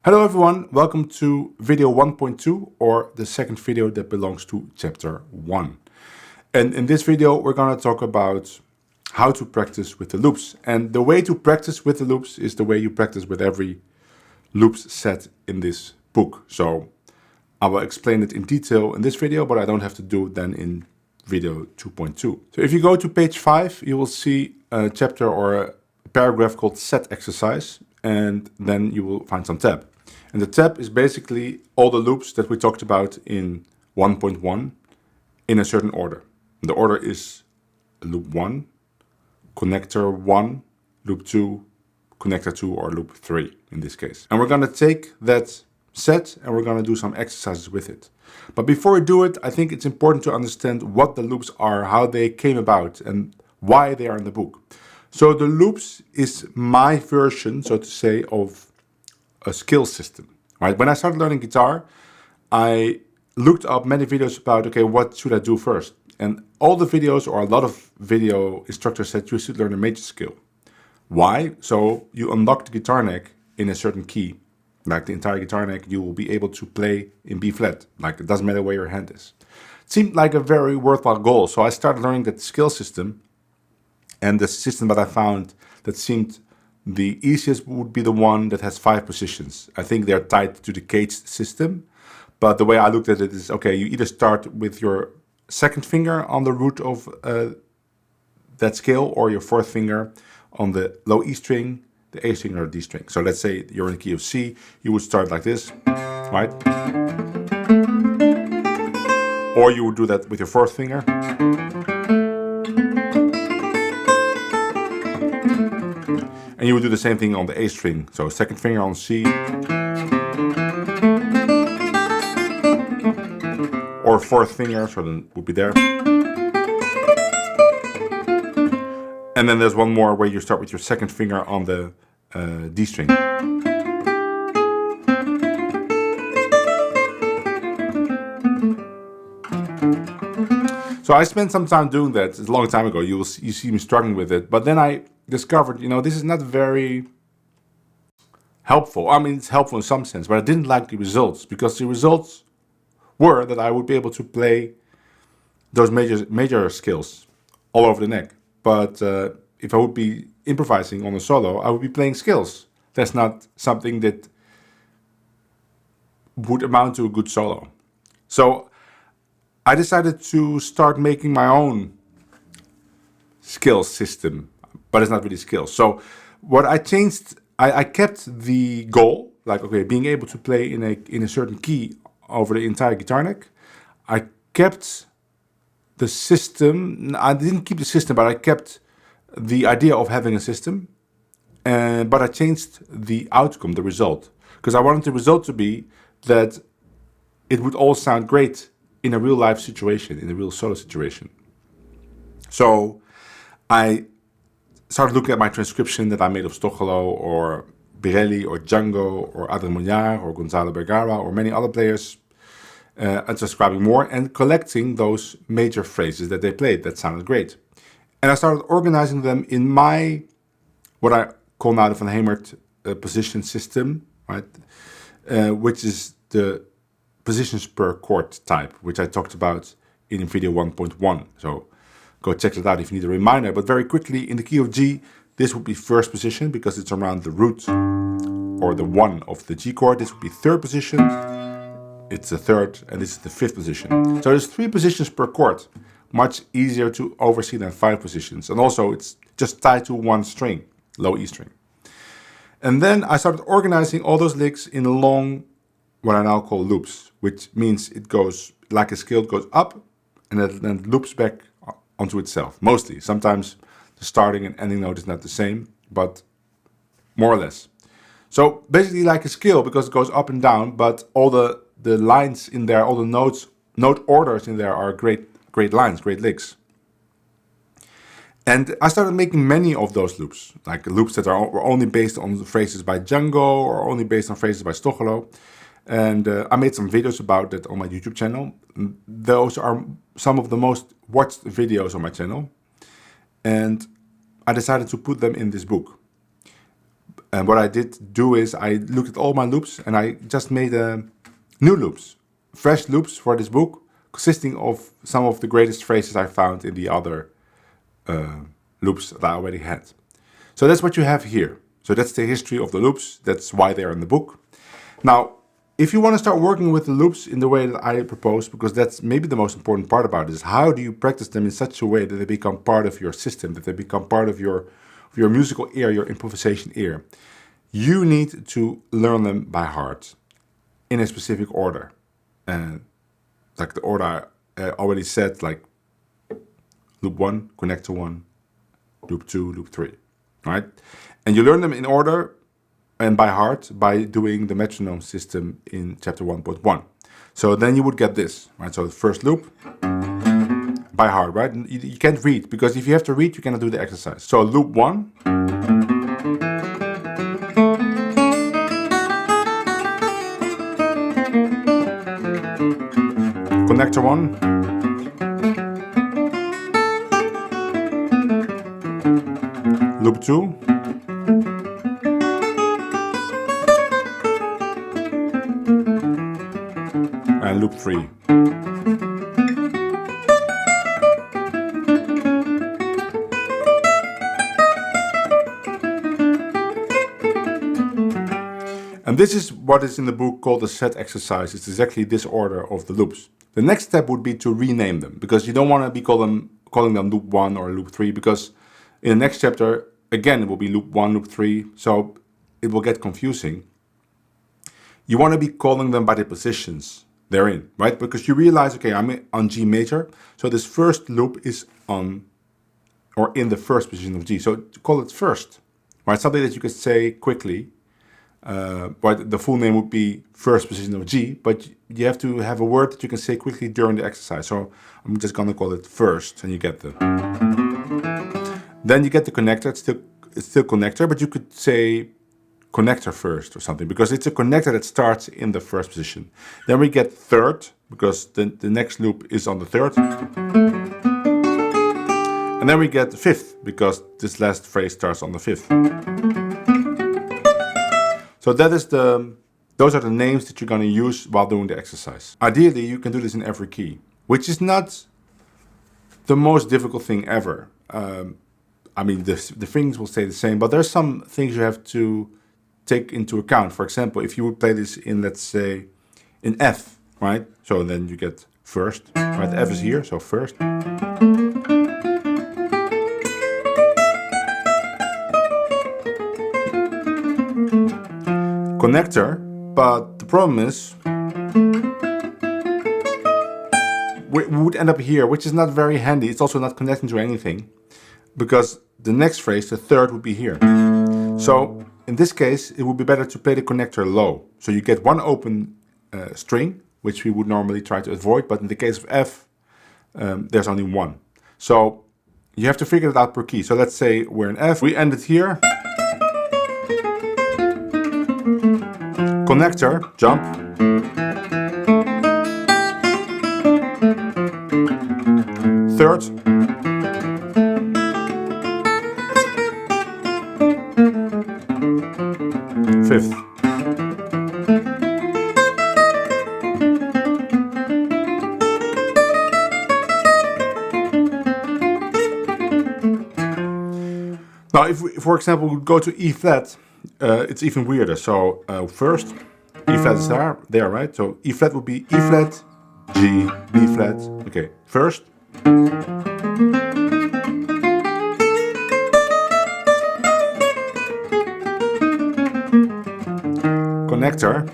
Hello everyone, welcome to video 1.2 or the second video that belongs to chapter 1. And in this video we're going to talk about how to practice with the loops. And the way to practice with the loops is the way you practice with every loops set in this book. So I will explain it in detail in this video, but I don't have to do it then in video 2.2. So if you go to page 5, you will see a chapter or a paragraph called set exercise, and then you will find some tab. And the tab is basically all the loops that we talked about in 1.1 in a certain order. And the order is loop 1, connector 1, loop 2, connector 2, or loop 3 in this case. And we're going to take that set and we're going to do some exercises with it. But before we do it, I think it's important to understand what the loops are, how they came about, and why they are in the book. So the loops is my version, so to say, of a skill system, right? When I started learning guitar, I looked up many videos about, okay, what should I do first? And all the videos, or a lot of video instructors said you should learn a major scale. Why? So you unlock the guitar neck in a certain key, like the entire guitar neck, you will be able to play in B flat, like it doesn't matter where your hand is. It seemed like a very worthwhile goal, so I started learning that skill system, and the system that I found that seemed the easiest would be the one that has 5 positions. I think they're tied to the caged system, but the way I looked at it is, okay, you either start with your second finger on the root of that scale, or your fourth finger on the low E string, the A string, or D string. So let's say you're in the key of C, you would start like this, right? Or you would do that with your fourth finger. And you would do the same thing on the A string. So second finger on C. Or fourth finger, so then it would be there. And then there's one more where you start with your second finger on the D string. So I spent some time doing that. It's a long time ago. You see me struggling with it. But then I discovered, this is not very helpful. I mean, it's helpful in some sense, but I didn't like the results, because the results were that I would be able to play those major scales all over the neck. But if I would be improvising on a solo, I would be playing scales. That's not something that would amount to a good solo. So I decided to start making my own skill system, but it's not really skills. So what I changed, I kept the goal, like, okay, being able to play in a certain key over the entire guitar neck. I kept the system. I didn't keep the system, but I kept the idea of having a system. But I changed the outcome, the result, because I wanted the result to be that it would all sound great in a real life situation, in a real solo situation. So I started looking at my transcription that I made of Stochelo or Birelli or Django or Adrien Mognard or Gonzalo Bergara or many other players, and transcribing more and collecting those major phrases that they played that sounded great. And I started organizing them in my, what I call now the Van Hemert position system, right? Which is the positions per chord type, which I talked about in video 1.1. So go check it out if you need a reminder. But very quickly, in the key of G, this would be first position because it's around the root or the 1 of the G chord. This would be third position. It's the third, and this is the fifth position. So there's 3 positions per chord. Much easier to oversee than 5 positions. And also it's just tied to one string, low E string. And then I started organizing all those licks in long, what I now call loops, which means it goes like a scale, it goes up and then loops back onto itself, mostly. Sometimes the starting and ending note is not the same, but more or less. So basically like a scale, because it goes up and down, but all the lines in there, all the note orders in there are great lines, great licks. And I started making many of those loops, like loops that were only based on phrases by Django or only based on phrases by Stochelo. And I made some videos about that on my YouTube channel. Those are some of the most watched videos on my channel. And I decided to put them in this book. And what I did do is I looked at all my loops and I just made new loops, fresh loops for this book, consisting of some of the greatest phrases I found in the other loops that I already had. So that's what you have here. So that's the history of the loops. That's why they're in the book. Now, if you want to start working with the loops in the way that I propose, because that's maybe the most important part about it, is how do you practice them in such a way that they become part of your system, that they become part of your musical ear, your improvisation ear. You need to learn them by heart in a specific order. And like the order I already said, like loop 1, connector 1, loop 2, loop 3, right? And you learn them in order and by heart by doing the metronome system in chapter 1.1. So then you would get this, right? So the first loop by heart, right? You can't read, because if you have to read, you cannot do the exercise. So loop 1. Connector 1. Loop 2. And loop 3. And this is what is in the book called the set exercise. It's exactly this order of the loops. The next step would be to rename them, because you don't want to be calling them loop 1 or loop 3, because in the next chapter, again, it will be loop 1, loop 3, so it will get confusing. You want to be calling them by the positions they're in, right? Because you realize, okay, I'm on G major, so this first loop is on or in the first position of G. So to call it first, right? Something that you could say quickly. But the full name would be first position of G, but you have to have a word that you can say quickly during the exercise. So I'm just gonna call it first, and you get the. Then you get the connector. It's still connector, but you could say connector first or something, because it's a connector that starts in the first position. Then we get third, because the next loop is on the third. And then we get fifth, because this last phrase starts on the fifth. So that is those are the names that you're going to use while doing the exercise. Ideally, you can do this in every key, which is not the most difficult thing ever. I mean, the things will stay the same, but there's some things you have to take into account. For example, if you would play this in, let's say, in F, right? So then you get first, right? F is here, so first. Connector, but the problem is we would end up here, which is not very handy. It's also not connecting to anything, because the next phrase, the third, would be here. So in this case, it would be better to play the connector low. So you get one open string, which we would normally try to avoid, but in the case of F, there's only one. So you have to figure it out per key. So let's say we're in F, we end it here. Connector, jump. Third. Fifth. Now, if we, for example, we go to E flat, it's even weirder. So first, E flat is there, right? So E flat would be E flat, G, B flat. Okay, first. Connector.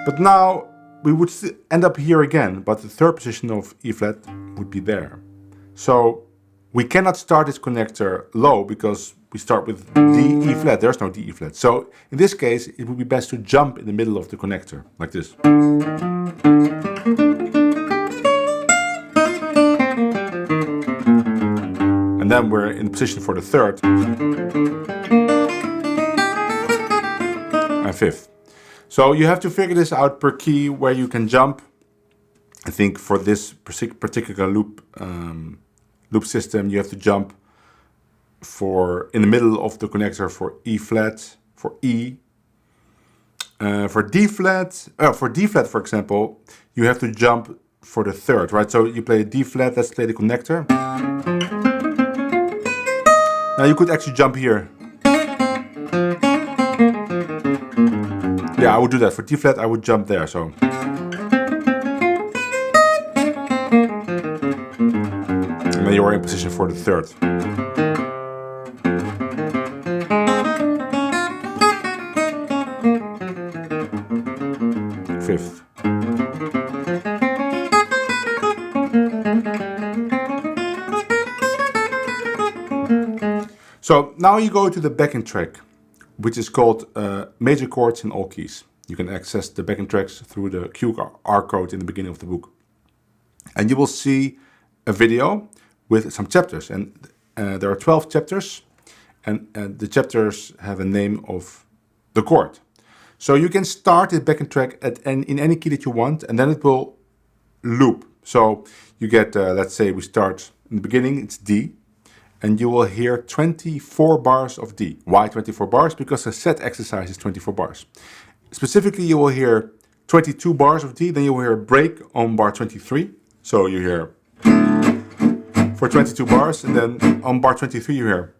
But now we would end up here again, but the third position of E flat would be there. So we cannot start this connector low, because we start with D, E flat. There's no D, E flat. So in this case, it would be best to jump in the middle of the connector, like this. And then we're in position for the third and fifth. So you have to figure this out per key where you can jump. I think for this particular loop system, you have to jump in the middle of the connector for E flat, for E. For D flat, for example, you have to jump for the third, right? So you play a D flat, let's play the connector. Now you could actually jump here. Yeah, I would do that. For D flat, I would jump there, so. And then you are in position for the third. Fifth. So now you go to the backing track, which is called Major Chords in All Keys. You can access the backing tracks through the QR code in the beginning of the book. And you will see a video with some chapters. And there are 12 chapters, and the chapters have a name of the chord. So you can start the backing track in any key that you want, and then it will loop. So you get, let's say we start in the beginning, it's D, and you will hear 24 bars of D. Why 24 bars? Because the set exercise is 24 bars. Specifically, you will hear 22 bars of D, then you will hear a break on bar 23. So you hear for 22 bars, and then on bar 23 you hear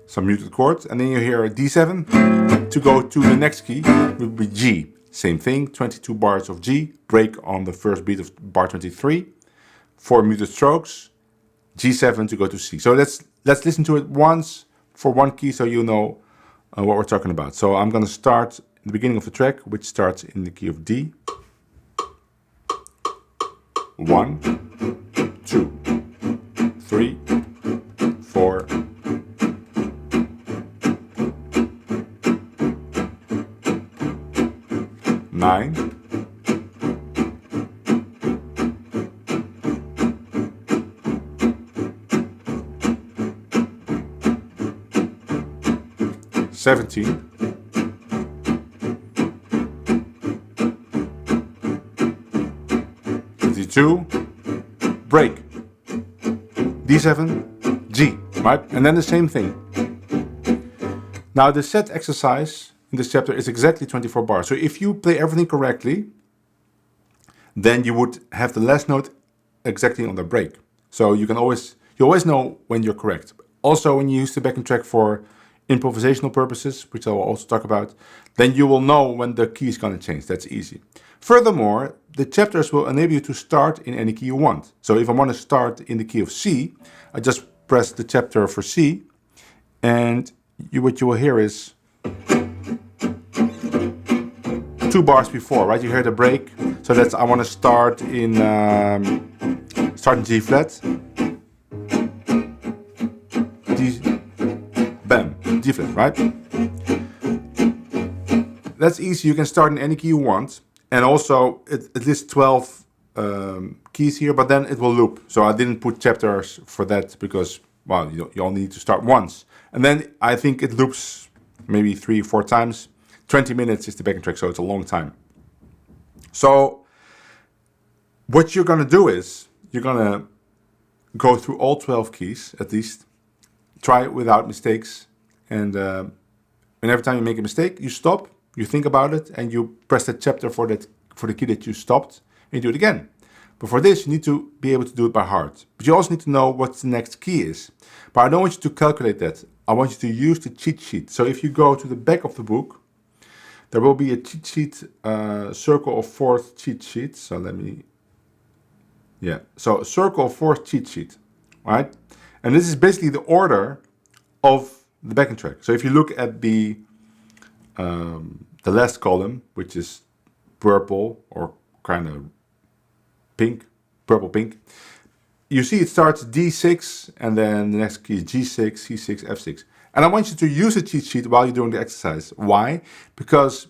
some muted chords, and then you hear a D7 to go to the next key, would be G. Same thing, 22 bars of G, break on the first beat of bar 23, 4 muted strokes, G7 to go to C. So let's listen to it once for one key so you know what we're talking about. So I'm going to start in the beginning of the track, which starts in the key of D. 1, 2, 3, 4, 9, 17, 22, break, D7, G, right? And then the same thing. Now the set exercise in this chapter is exactly 24 bars. So if you play everything correctly, then you would have the last note exactly on the break. So you always know when you're correct. Also, when you use the backing track for improvisational purposes, which I will also talk about, then you will know when the key is going to change. That's easy. Furthermore, the chapters will enable you to start in any key you want. So if I want to start in the key of C, I just press the chapter for C, and what you will hear is 2 bars before, right? You hear the break. So that's, I want to start in G flat. G flat, right? That's easy. You can start in any key you want. And also, it lists 12 keys here, but then it will loop. So I didn't put chapters for that because, well, you only need to start once. And then I think it loops maybe 3 or 4 times. 20 minutes is the backing track, so it's a long time. So what you're going to do is, you're going to go through all 12 keys, at least. Try it without mistakes. And every time you make a mistake, you stop, you think about it, and you press the chapter for the key that you stopped, and you do it again. But for this, you need to be able to do it by heart. But you also need to know what the next key is. But I don't want you to calculate that. I want you to use the cheat sheet. So if you go to the back of the book, there will be a cheat sheet, circle of fourth cheat sheet. So so circle of fourth cheat sheet, right? And this is basically the order of the backing track. So if you look at the last column, which is purple or kind of pink, purple pink, you see it starts D6 and then the next key is G6, C6, F6. And I want you to use a cheat sheet while you're doing the exercise. Why? Because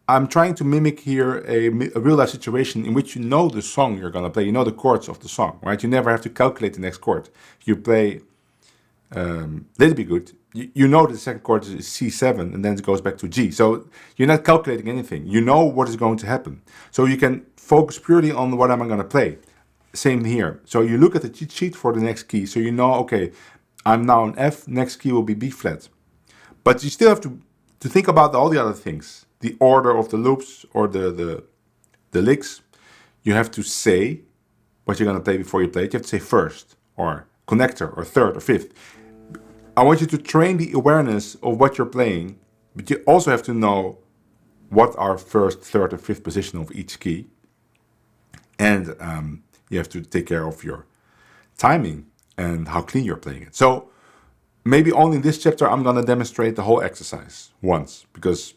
I'm trying to mimic here a real life situation in which you know the song you're going to play. You know the chords of the song, right? You never have to calculate the next chord. You play Let It Be Good. You know the second chord is C7 and then it goes back to G. So you're not calculating anything. You know what is going to happen. So you can focus purely on what am I going to play. Same here. So you look at the cheat sheet for the next key. So you know, okay, I'm now on F, next key will be B flat. But you still have to think about all the other things. The order of the loops or the licks. You have to say what you're going to play before you play it. You have to say first, or connector, or third, or fifth. I want you to train the awareness of what you're playing, but you also have to know what are first, third, and fifth position of each key. And you have to take care of your timing and how clean you're playing it. So maybe only in this chapter I'm going to demonstrate the whole exercise once, because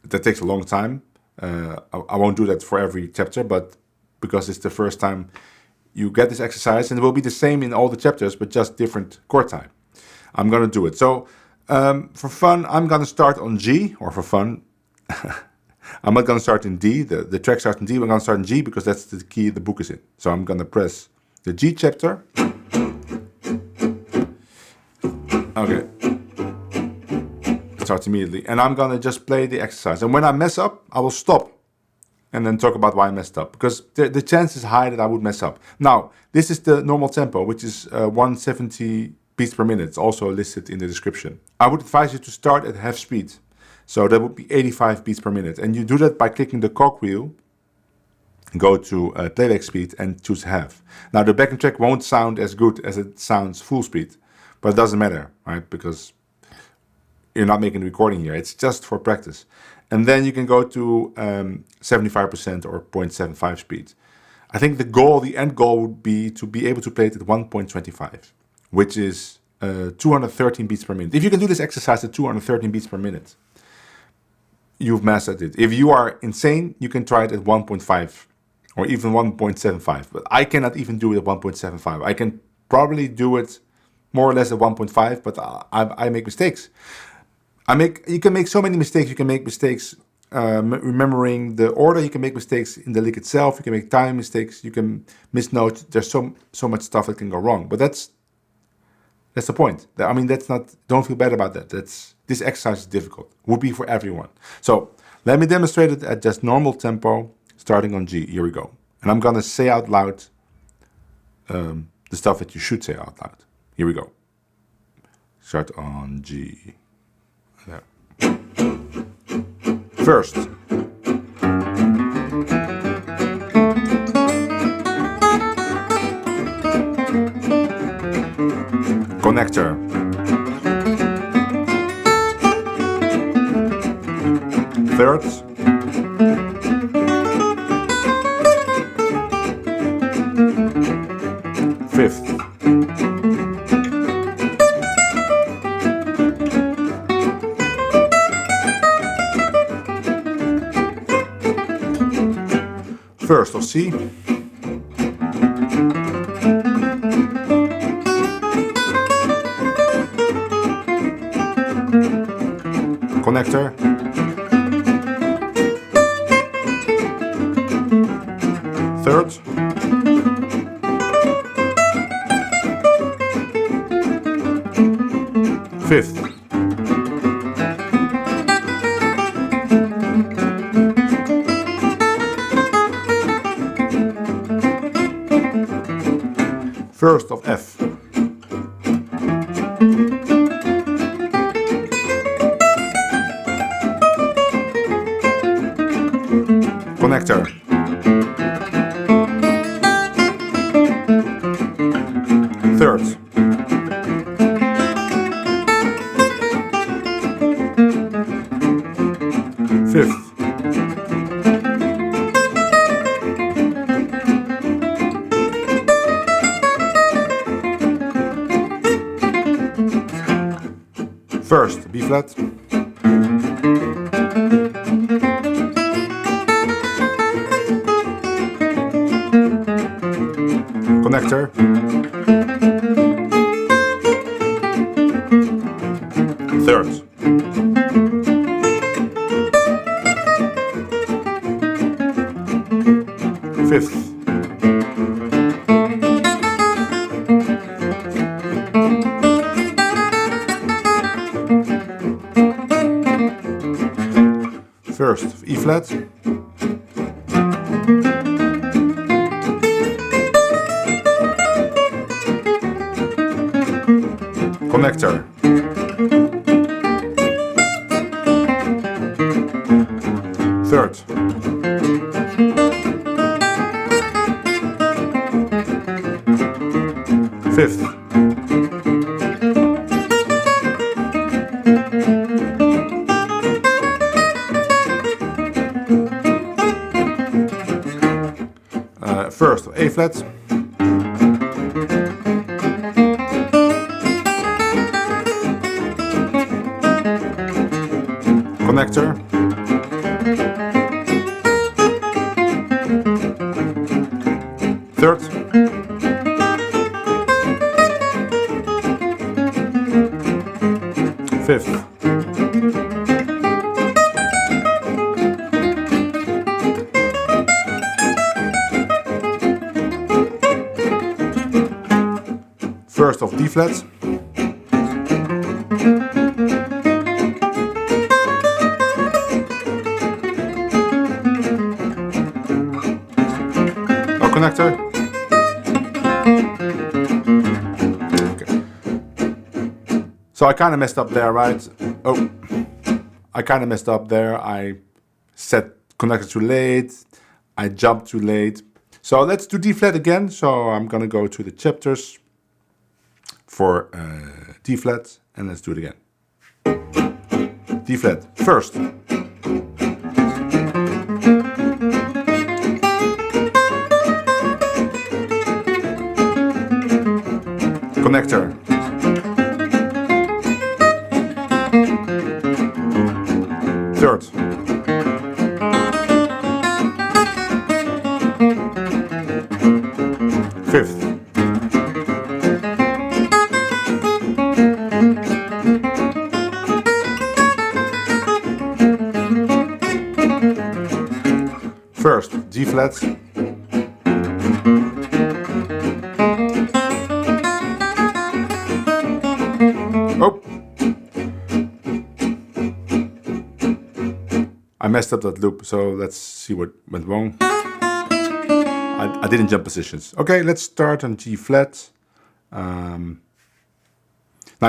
that takes a long time. I won't do that for every chapter, but because it's the first time you get this exercise, and it will be the same in all the chapters, but just different chord time. I'm going to do it. So for fun, I'm going to start on G, or for fun, I'm not going to start in D. The track starts in D, but I'm going to start in G because that's the key the book is in. So I'm going to press the G chapter. Okay. It starts immediately. And I'm going to just play the exercise. And when I mess up, I will stop and then talk about why I messed up, because the chance is high that I would mess up. Now, this is the normal tempo, which is 170 beats per minute. It's also listed in the description. I would advise you to start at half speed. So that would be 85 beats per minute. And you do that by clicking the cogwheel, go to playback speed and choose half. Now the backing track won't sound as good as it sounds full speed, but it doesn't matter, right? Because you're not making a recording here. It's just for practice. And then you can go to 75% or 0.75 speed. I think the end goal would be to be able to play it at 1.25, which is 213 beats per minute. If you can do this exercise at 213 beats per minute, you've mastered it. If you are insane, you can try it at 1.5 or even 1.75. But I cannot even do it at 1.75. I can probably do it more or less at 1.5, but I make mistakes. You can make so many mistakes. You can make mistakes remembering the order. You can make mistakes in the lick itself. You can make time mistakes. You can miss notes. There's so much stuff that can go wrong. But that's the point. I mean, don't feel bad about that. This exercise is difficult. Would be for everyone. So let me demonstrate it at just normal tempo, starting on G. Here we go. And I'm going to say out loud the stuff that you should say out loud. Here we go. Start on G. There. First. Connector. Third. Fifth. First of C. Connector. Third. Fifth. First of F. Connector. Third. Fifth. First, B flat. Connector. Third. Fifth. First, E flat. Connector. Third. Fifth. First, A flat. Connector. Third. Fifth. First of D flat. No connector. Okay. So I kind of messed up there, right? Oh, I kind of messed up there. I set connector too late. I jumped too late. So let's do D flat again. So I'm gonna go to the chapters for D flat, and let's do it again. D flat first. Connector. Third. Fifth. First, G flat. Oh! I messed up that loop, so let's see what went wrong. I didn't jump positions. Okay, let's start on G flat. Now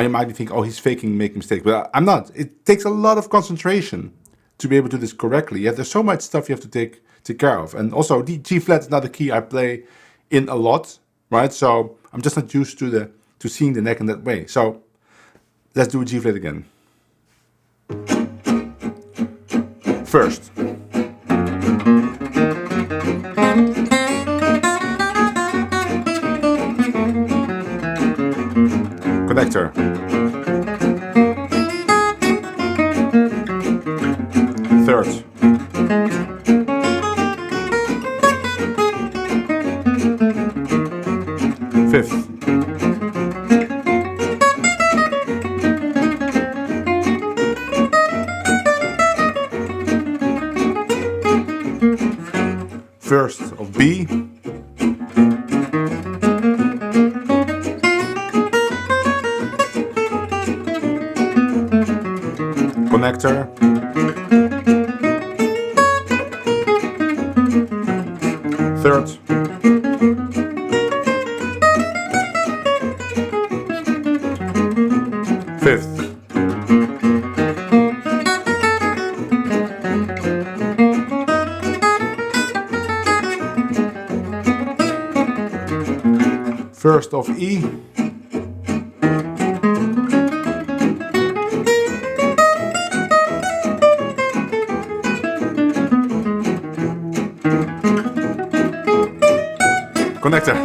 you might be thinking, oh, he's faking making mistakes, but I'm not. It takes a lot of concentration to be able to do this correctly. Yeah, there's so much stuff you have to take care of. And also, the G flat is not a key I play in a lot, right? So I'm just not used to seeing the neck in that way. So let's do a G flat again. First. Connector. Third. Fifth. First of B. Connector. Third. Fifth. First of E. Connector.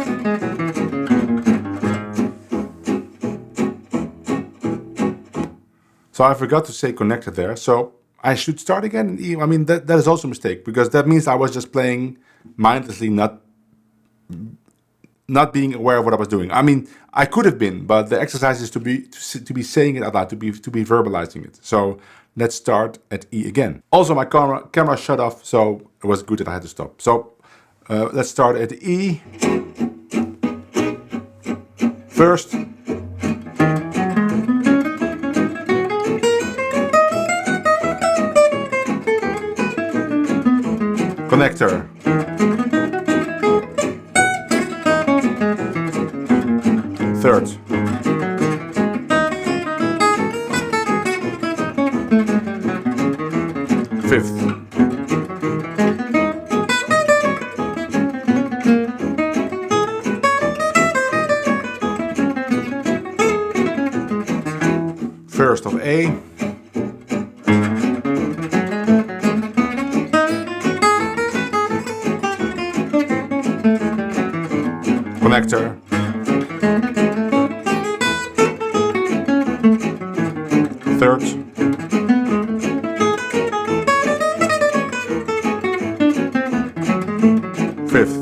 So I forgot to say connector there. So I should start again in E. I mean, that is also a mistake, because that means I was just playing mindlessly, not being aware of what I was doing. I mean, I could have been, but the exercise is to be saying it out loud, to be verbalizing it. So let's start at E again. Also, my camera shut off, so it was good that I had to stop. So let's start at E. First. Connector. Third. fifth, first of A, connector, third, fifth,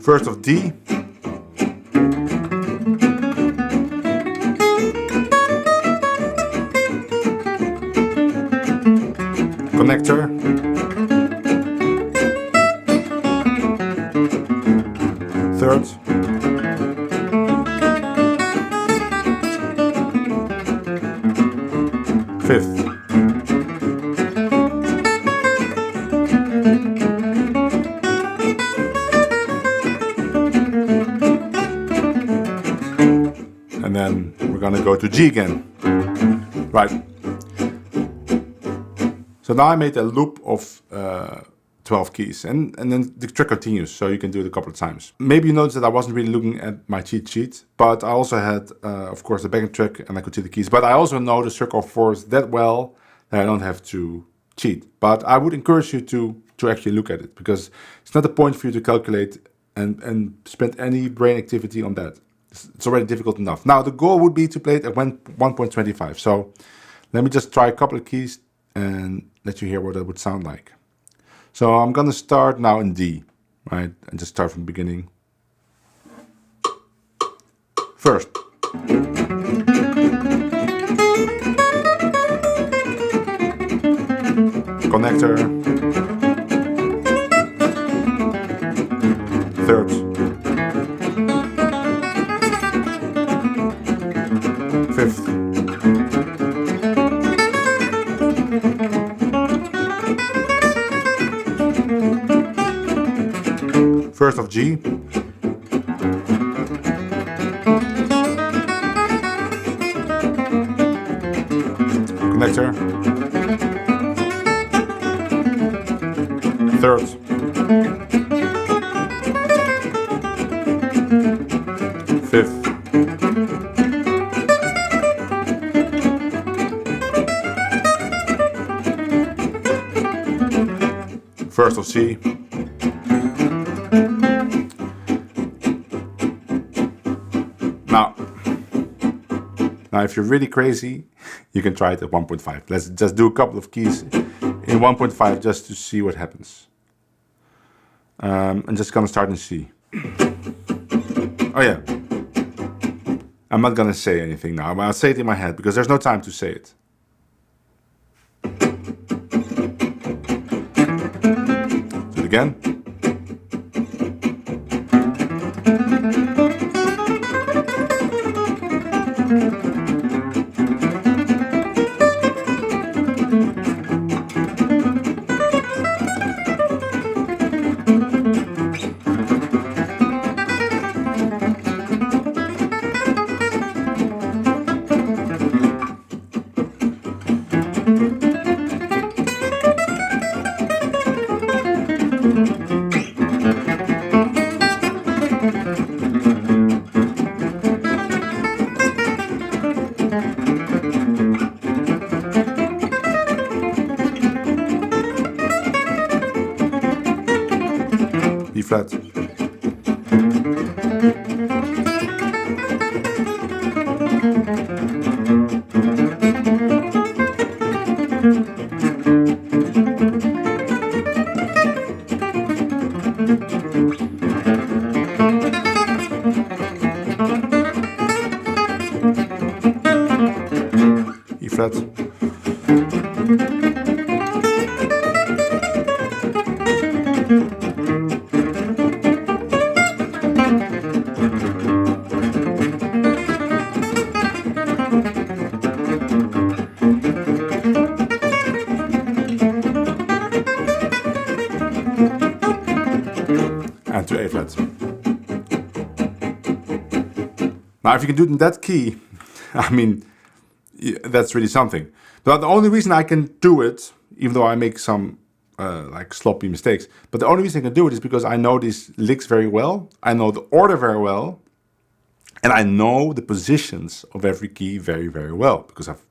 first of D, connector, third, fifth, and then we're gonna go to G again. Right. So now I made a loop of 12 keys, and then the trick continues, so you can do it a couple of times. Maybe you noticed that I wasn't really looking at my cheat sheet, but I also had, of course, the backing track, and I could see the keys. But I also know the circle of fours that well that I don't have to cheat. But I would encourage you to actually look at it, because it's not the point for you to calculate and spend any brain activity on that. It's already difficult enough. Now, the goal would be to play it at 1.25. So let me just try a couple of keys and let you hear what that would sound like. So I'm gonna start now in D, right? And just start from the beginning. First. Connector. Third. Fifth. First of G, connector, third, fifth, first of C, Now, if you're really crazy, you can try it at 1.5. Let's just do a couple of keys in 1.5 just to see what happens. I'm just gonna start in C. Oh yeah. I'm not gonna say anything now. I'll say it in my head because there's no time to say it. Do it again. B flat. E flat. And to to A flat. Now, if you can do it in that key, I mean, that's really something. But the only reason I can do it, even though I make some like sloppy mistakes, but the only reason I can do it is because I know these licks very well, I know the order very well, and I know the positions of every key very, very well, because I've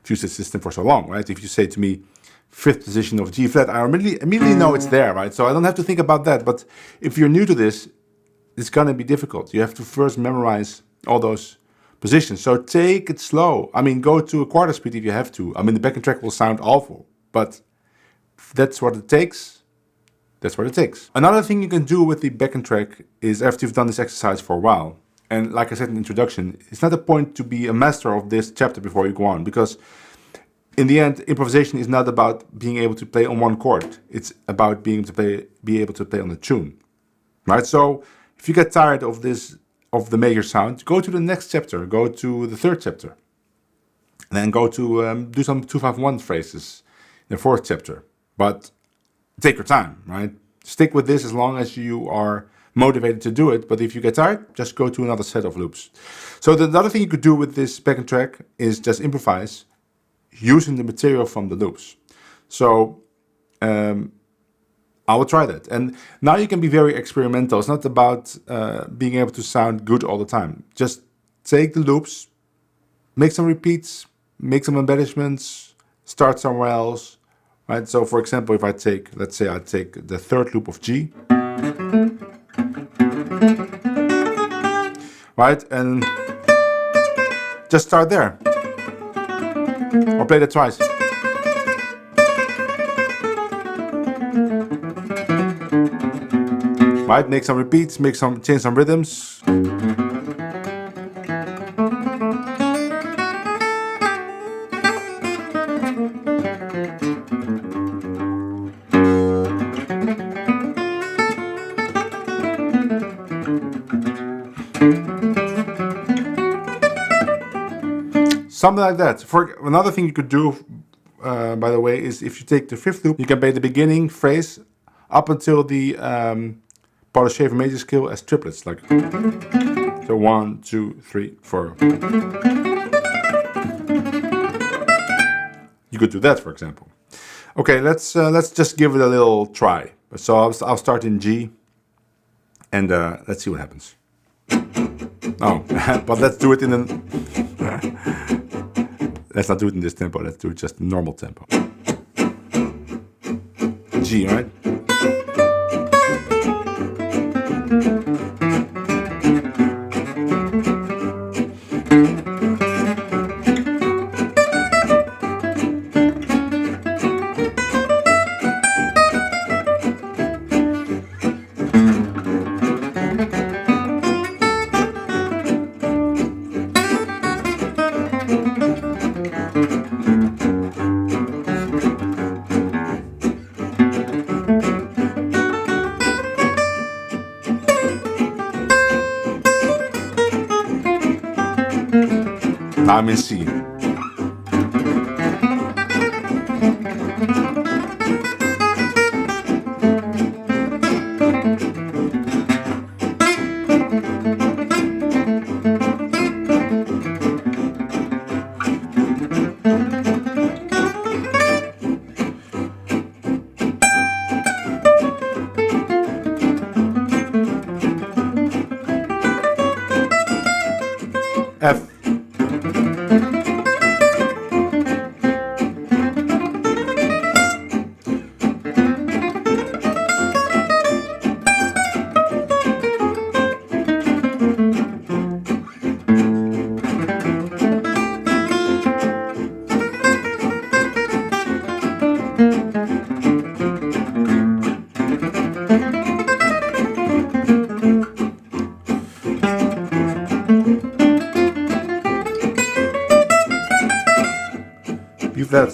used this system for so long, right? If you say to me, 5th position of G flat, I immediately know it's there, right? So I don't have to think about that. But if you're new to this, it's gonna be difficult. You have to first memorize all those positions. So take it slow. I mean, go to a quarter speed if you have to. I mean, the backing track will sound awful, but if that's what it takes, that's what it takes. Another thing you can do with the backing track is, after you've done this exercise for a while, and like I said in the introduction, it's not a point to be a master of this chapter before you go on, because in the end, improvisation is not about being able to play on one chord. It's about be able to play on a tune, right? So if you get tired of the major sound, go to the next chapter, go to the 3rd chapter, and then go to do some 2-5-1 phrases in the 4th chapter. But take your time, right? Stick with this as long as you are motivated to do it. But if you get tired, just go to another set of loops. So the other thing you could do with this backing track is just improvise using the material from the loops. So I will try that. And now you can be very experimental. It's not about being able to sound good all the time. Just take the loops, make some repeats, make some embellishments, start somewhere else, right? So for example, if let's say I take the 3rd loop of G, right? And just start there. Or play that twice. Right, make some repeats, change some rhythms. Something like that. For another thing you could do, by the way, is if you take the 5th loop, you can play the beginning phrase up until the Polish shaver major scale as triplets, like so 1, 2, 3, 4. You could do that, for example. Okay, let's just give it a little try. So I'll start in G, and let's see what happens. Oh, but let's do it in let's not do it in this tempo. Let's do it just normal tempo. G, right? Now I'm in C. F. Use that.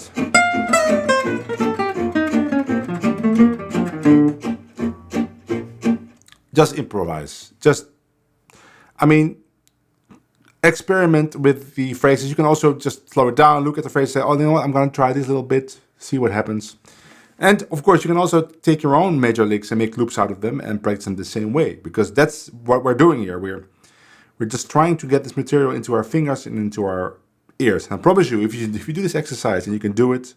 Just improvise. I mean, experiment with the phrases. You can also just slow it down, look at the phrase, say, oh, you know what, I'm going to try this a little bit, see what happens. And of course, you can also take your own major licks and make loops out of them and practice them the same way, because that's what we're doing here. We're just trying to get this material into our fingers and into our ears. And I promise you, if you do this exercise and you can do it,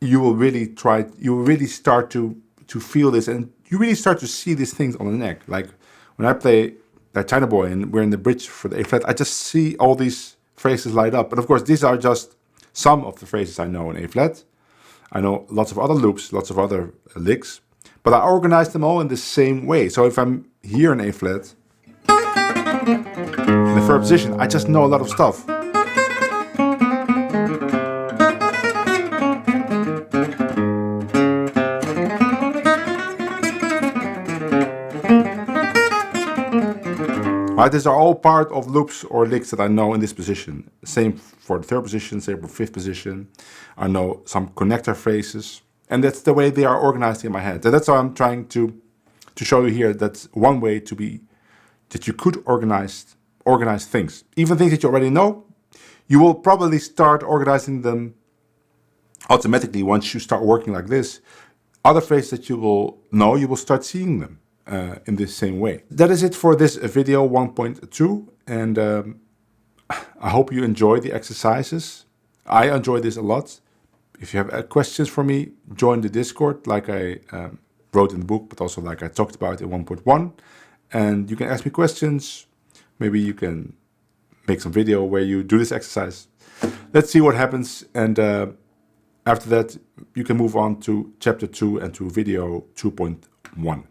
you will really start to feel this, and you really start to see these things on the neck. Like when I play that China Boy and we're in the bridge for the A flat, I just see all these phrases light up. But of course, these are just some of the phrases I know in A flat. I know lots of other loops, lots of other licks, but I organize them all in the same way. So if I'm here in A flat, in the third position, I just know a lot of stuff. Right, these are all part of loops or licks that I know in this position. Same for the third position, same for fifth position. I know some connector phrases, and that's the way they are organized in my head. And that's how I'm trying to show you here. That's one way that you could organize things. Even things that you already know, you will probably start organizing them automatically once you start working like this. Other phrases that you will know, you will start seeing them in this same way. That is it for this video 1.2, and I hope you enjoy the exercises. I enjoy this a lot. If you have questions for me, join the Discord like I wrote in the book, but also like I talked about in 1.1. And you can ask me questions. Maybe you can make some video where you do this exercise. Let's see what happens. And after that, you can move on to chapter 2 and to video 2.1.